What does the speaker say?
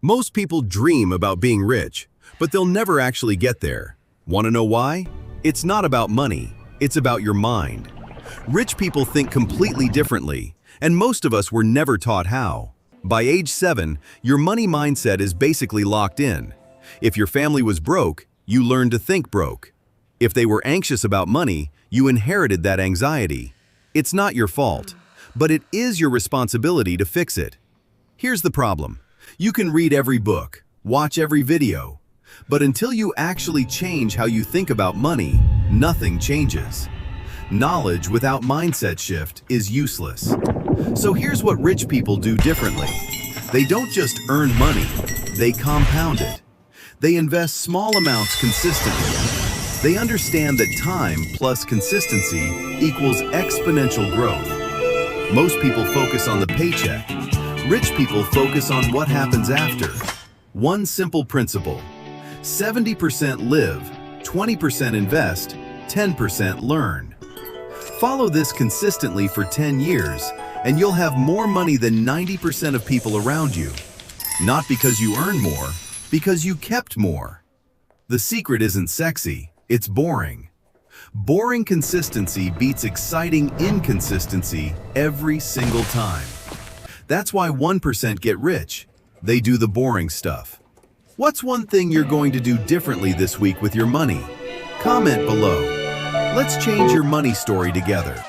Most people dream about being rich, but they'll never actually get there. Want to know why? It's not about money, it's about your mind. Rich people think completely differently, and most of us were never taught how. By age 7, your money mindset is basically locked in. If your family was broke, you learned to think broke. If they were anxious about money, you inherited that anxiety. It's not your fault, but it is your responsibility to fix it. Here's the problem. You can read every book, watch every video, but until you actually change how you think about money, nothing changes. Knowledge without mindset shift is useless. So here's what rich people do differently. They don't just earn money, they compound it. They invest small amounts consistently. They understand that time plus consistency equals exponential growth. Most people focus on the paycheck. Rich people focus on what happens after. One simple principle: 70% live, 20% invest, 10% learn. Follow this consistently for 10 years, and you'll have more money than 90% of people around you. Not because you earn more, because you kept more. The secret isn't sexy, it's boring. Boring consistency beats exciting inconsistency every single time. That's why 1% get rich. They do the boring stuff. What's one thing you're going to do differently this week with your money? Comment below. Let's change your money story together.